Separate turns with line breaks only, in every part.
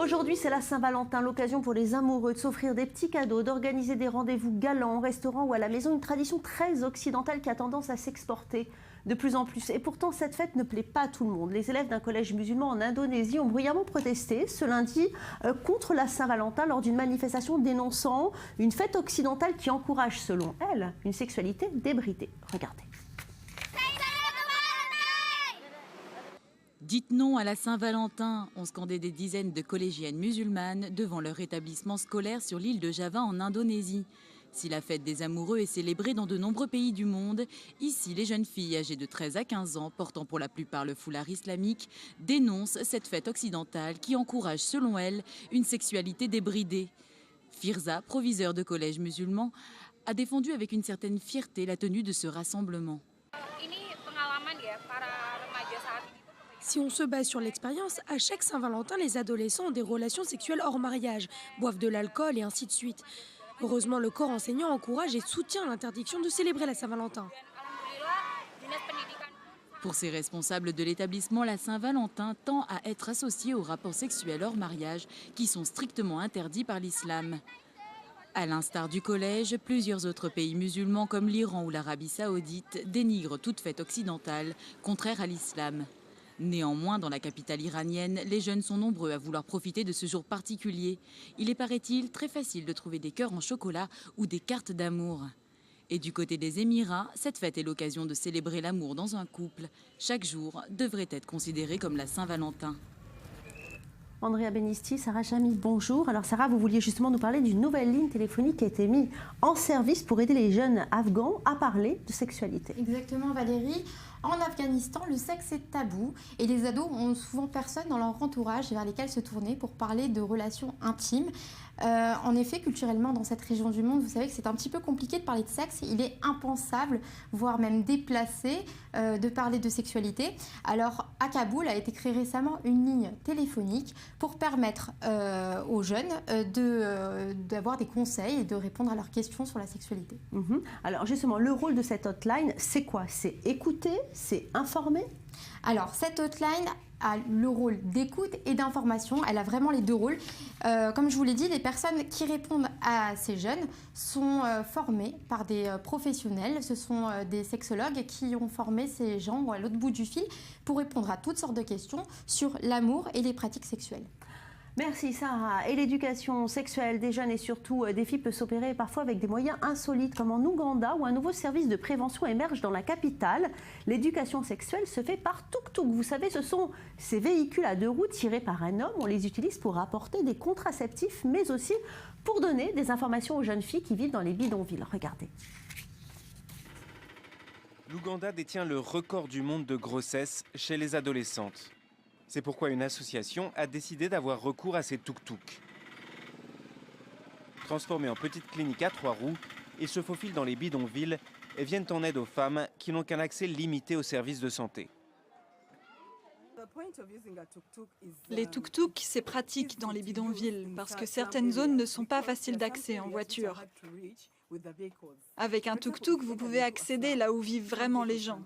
Aujourd'hui, c'est la Saint-Valentin, l'occasion pour les amoureux de s'offrir des petits cadeaux, d'organiser des rendez-vous galants au restaurant ou à la maison, une tradition très occidentale qui a tendance à s'exporter de plus en plus. Et pourtant, cette fête ne plaît pas à tout le monde. Les élèves d'un collège musulman en Indonésie ont bruyamment protesté ce lundi contre la Saint-Valentin lors d'une manifestation dénonçant une fête occidentale qui encourage, selon elle, une sexualité débridée. Regardez.
Dites non à la Saint-Valentin, ont scandé des dizaines de collégiennes musulmanes devant leur établissement scolaire sur l'île de Java en Indonésie. Si la fête des amoureux est célébrée dans de nombreux pays du monde, ici les jeunes filles âgées de 13 à 15 ans, portant pour la plupart le foulard islamique, dénoncent cette fête occidentale qui encourage, selon elles, une sexualité débridée. Firza, proviseur de collège musulman, a défendu avec une certaine fierté la tenue de ce rassemblement.
Si on se base sur l'expérience, à chaque Saint-Valentin, les adolescents ont des relations sexuelles hors mariage, boivent de l'alcool et ainsi de suite. Heureusement, le corps enseignant encourage et soutient l'interdiction de célébrer la Saint-Valentin.
Pour ces responsables de l'établissement, la Saint-Valentin tend à être associée aux rapports sexuels hors mariage qui sont strictement interdits par l'islam. À l'instar du collège, plusieurs autres pays musulmans comme l'Iran ou l'Arabie saoudite dénigrent toute fête occidentale contraire à l'islam. Néanmoins, dans la capitale iranienne, les jeunes sont nombreux à vouloir profiter de ce jour particulier. Il est, paraît-il, très facile de trouver des cœurs en chocolat ou des cartes d'amour. Et du côté des Émirats, cette fête est l'occasion de célébrer l'amour dans un couple. Chaque jour devrait être considéré comme la Saint-Valentin.
Andrea Benisti, Sarah Chami, bonjour. Alors Sarah, vous vouliez justement nous parler d'une nouvelle ligne téléphonique qui a été mise en service pour aider les jeunes afghans à parler de sexualité.
Exactement Valérie. En Afghanistan, le sexe est tabou et les ados ont souvent personne dans leur entourage vers lesquels se tourner pour parler de relations intimes. En effet, culturellement, dans cette région du monde, vous savez que c'est un petit peu compliqué de parler de sexe. Il est impensable, voire même déplacé, de parler de sexualité. Alors, à Kaboul a été créée récemment une ligne téléphonique pour permettre aux jeunes d'avoir des conseils et de répondre à leurs questions sur la sexualité.
Alors justement, le rôle de cette hotline, c'est quoi? C'est écouter, c'est informer?
Alors, cette hotline a le rôle d'écoute et d'information. Elle a vraiment les deux rôles. Comme je vous l'ai dit, les personnes qui répondent à ces jeunes sont formées par des professionnels. Ce sont des sexologues qui ont formé ces gens à l'autre bout du fil pour répondre à toutes sortes de questions sur l'amour et les pratiques sexuelles.
Merci Sarah. Et l'éducation sexuelle des jeunes et surtout des filles peut s'opérer parfois avec des moyens insolites comme en Ouganda où un nouveau service de prévention émerge dans la capitale. L'éducation sexuelle se fait par tuk-tuk. Vous savez, ce sont ces véhicules à 2 roues tirés par un homme. On les utilise pour apporter des contraceptifs mais aussi pour donner des informations aux jeunes filles qui vivent dans les bidonvilles. Regardez.
L'Ouganda détient le record du monde de grossesse chez les adolescentes. C'est pourquoi une association a décidé d'avoir recours à ces tuk-tuk. Transformés en petites cliniques à 3 roues, ils se faufilent dans les bidonvilles et viennent en aide aux femmes qui n'ont qu'un accès limité aux services de santé.
Les tuk-tuk, c'est pratique dans les bidonvilles parce que certaines zones ne sont pas faciles d'accès en voiture. Avec un tuk-tuk, vous pouvez accéder là où vivent vraiment les gens.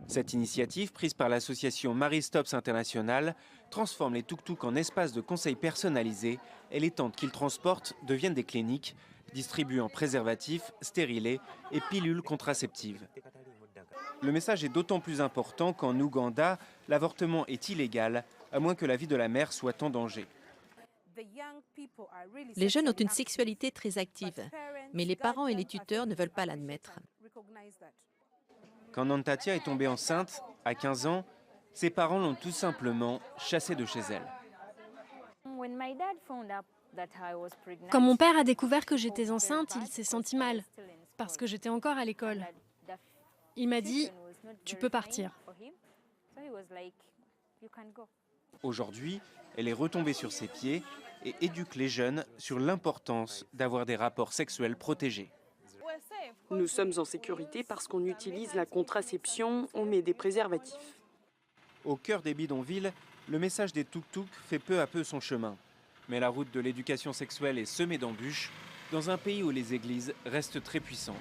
Cette initiative, prise par l'association Marie Stops International, transforme les tuk-tuk en espaces de conseil personnalisés et les tentes qu'ils transportent deviennent des cliniques, distribuant préservatifs, stérilés et pilules contraceptives. Le message est d'autant plus important qu'en Ouganda, l'avortement est illégal, à moins que la vie de la mère soit en danger.
Les jeunes ont une sexualité très active, mais les parents et les tuteurs ne veulent pas l'admettre.
Quand Nantatia est tombée enceinte, à 15 ans, ses parents l'ont tout simplement chassée de chez elle.
Quand mon père a découvert que j'étais enceinte, il s'est senti mal, parce que j'étais encore à l'école. Il m'a dit « Tu peux partir ».
Aujourd'hui, elle est retombée sur ses pieds et éduque les jeunes sur l'importance d'avoir des rapports sexuels protégés.
Nous sommes en sécurité parce qu'on utilise la contraception, on met des préservatifs.
Au cœur des bidonvilles, le message des tuk-tuk fait peu à peu son chemin. Mais la route de l'éducation sexuelle est semée d'embûches dans un pays où les églises restent très puissantes.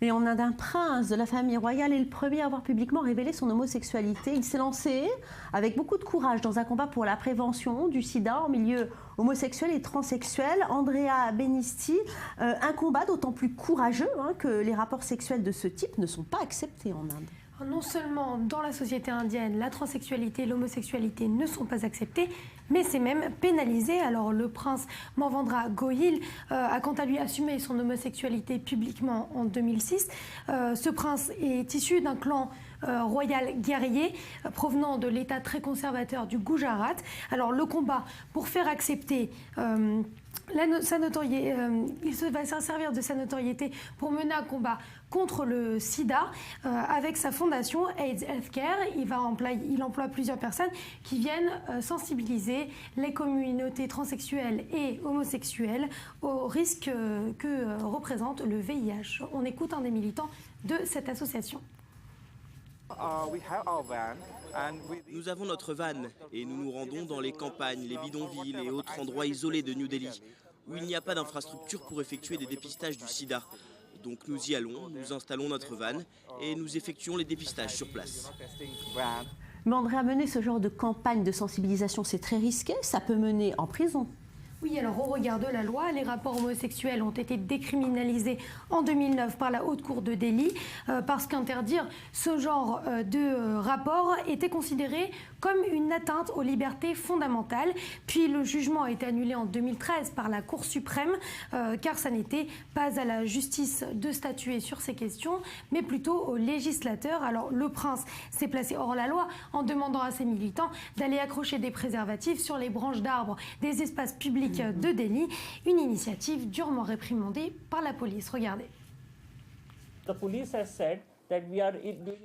Et on a un prince de la famille royale et le premier à avoir publiquement révélé son homosexualité. Il s'est lancé avec beaucoup de courage dans un combat pour la prévention du sida en milieu homosexuel et transsexuel. Andrea Benisti, un combat d'autant plus courageux que les rapports sexuels de ce type ne sont pas acceptés en Inde.
Non seulement dans la société indienne, la transsexualité et l'homosexualité ne sont pas acceptées, mais c'est même pénalisé. Alors le prince Manvendra Gohil a quant à lui assumé son homosexualité publiquement en 2006. Ce prince est issu d'un clan royal guerrier provenant de l'état très conservateur du Gujarat. Alors le combat pour faire accepter sa notoriété, il va s'en servir de sa notoriété pour mener un combat contre le sida avec sa fondation AIDS Healthcare. Il emploie plusieurs personnes qui viennent sensibiliser les communautés transsexuelles et homosexuelles aux risques que représente le VIH. On écoute un des militants de cette association.
Nous avons notre van et nous nous rendons dans les campagnes, les bidonvilles et autres endroits isolés de New Delhi où il n'y a pas d'infrastructure pour effectuer des dépistages du sida. Donc nous y allons, nous installons notre van et nous effectuons les dépistages sur place.
Mais Andrea, mener ce genre de campagne de sensibilisation, c'est très risqué, ça peut mener en prison.
Oui, alors au regard de la loi, les rapports homosexuels ont été décriminalisés en 2009 par la Haute Cour de Delhi parce qu'interdire ce genre de rapport était considéré comme une atteinte aux libertés fondamentales. Puis le jugement a été annulé en 2013 par la Cour suprême car ça n'était pas à la justice de statuer sur ces questions, mais plutôt aux législateurs. Alors le prince s'est placé hors la loi en demandant à ses militants d'aller accrocher des préservatifs sur les branches d'arbres des espaces publics de Delhi, une initiative durement réprimandée par la police. Regardez.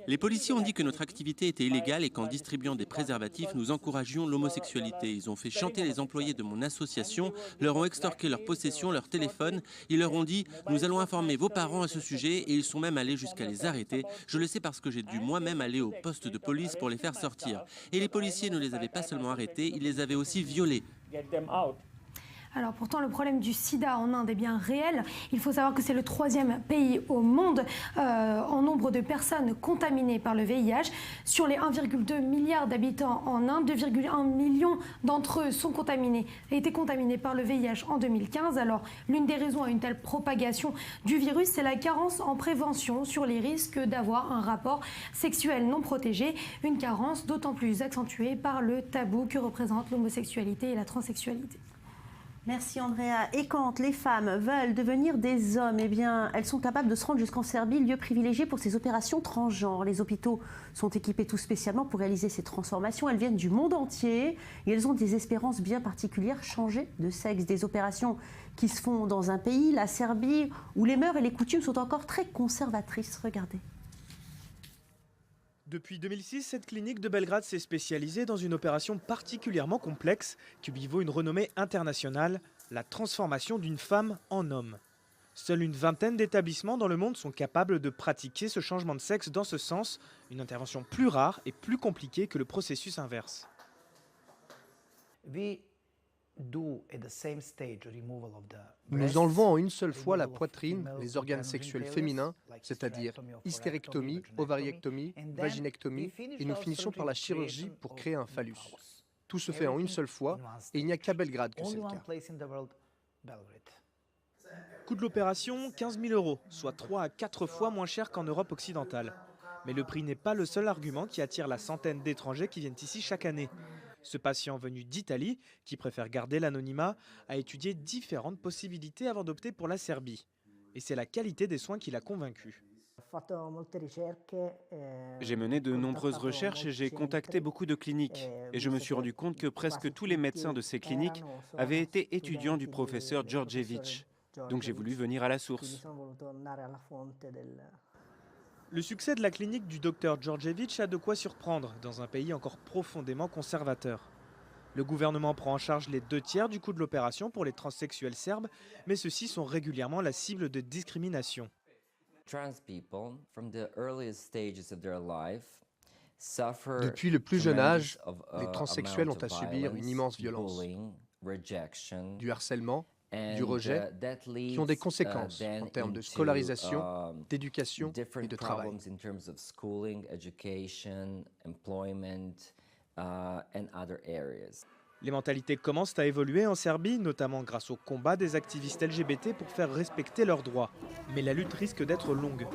Les policiers ont dit que notre activité était illégale et qu'en distribuant des préservatifs, nous encouragions l'homosexualité. Ils ont fait chanter les employés de mon association, leur ont extorqué leur possession, leur téléphone. Ils leur ont dit « Nous allons informer vos parents à ce sujet » et ils sont même allés jusqu'à les arrêter. Je le sais parce que j'ai dû moi-même aller au poste de police pour les faire sortir. Et les policiers ne les avaient pas seulement arrêtés, ils les avaient aussi violés.
Alors pourtant, le problème du sida en Inde est bien réel. Il faut savoir que c'est le 3e pays au monde en nombre de personnes contaminées par le VIH. Sur les 1,2 milliard d'habitants en Inde, 2,1 millions d'entre eux étaient contaminés par le VIH en 2015. Alors l'une des raisons à une telle propagation du virus, c'est la carence en prévention sur les risques d'avoir un rapport sexuel non protégé. Une carence d'autant plus accentuée par le tabou que représentent l'homosexualité et la transsexualité.
Merci Andrea. Et quand les femmes veulent devenir des hommes, eh bien, elles sont capables de se rendre jusqu'en Serbie, lieu privilégié pour ces opérations transgenres. Les hôpitaux sont équipés tout spécialement pour réaliser ces transformations. Elles viennent du monde entier et elles ont des espérances bien particulières, changer de sexe. Des opérations qui se font dans un pays, la Serbie, où les mœurs et les coutumes sont encore très conservatrices. Regardez.
Depuis 2006, cette clinique de Belgrade s'est spécialisée dans une opération particulièrement complexe qui lui vaut une renommée internationale, la transformation d'une femme en homme. Seule une vingtaine d'établissements dans le monde sont capables de pratiquer ce changement de sexe dans ce sens, une intervention plus rare et plus compliquée que le processus inverse.
Nous enlevons en une seule fois la poitrine, les organes sexuels féminins, c'est-à-dire hystérectomie, ovariectomie, vaginectomie, et nous finissons par la chirurgie pour créer un phallus. Tout se fait en une seule fois, et il n'y a qu'à Belgrade que c'est le cas.
Coût de l'opération, 15 000 €, soit 3 à 4 fois moins cher qu'en Europe occidentale. Mais le prix n'est pas le seul argument qui attire la centaine d'étrangers qui viennent ici chaque année. Ce patient venu d'Italie, qui préfère garder l'anonymat, a étudié différentes possibilités avant d'opter pour la Serbie. Et c'est la qualité des soins qui l'a convaincu.
J'ai mené de nombreuses recherches et j'ai contacté beaucoup de cliniques. Et je me suis rendu compte que presque tous les médecins de ces cliniques avaient été étudiants du professeur Djordjevic. Donc j'ai voulu venir à la source.
Le succès de la clinique du docteur Djordjevic a de quoi surprendre dans un pays encore profondément conservateur. Le gouvernement prend en charge les 2/3 du coût de l'opération pour les transsexuels serbes, mais ceux-ci sont régulièrement la cible de discrimination.
Depuis le plus jeune âge, les transsexuels ont à subir une immense violence, du harcèlement du rejet, qui ont des conséquences en termes de scolarisation, d'éducation et de travail.
Les mentalités commencent à évoluer en Serbie, notamment grâce au combat des activistes LGBT pour faire respecter leurs droits. Mais la lutte risque d'être longue.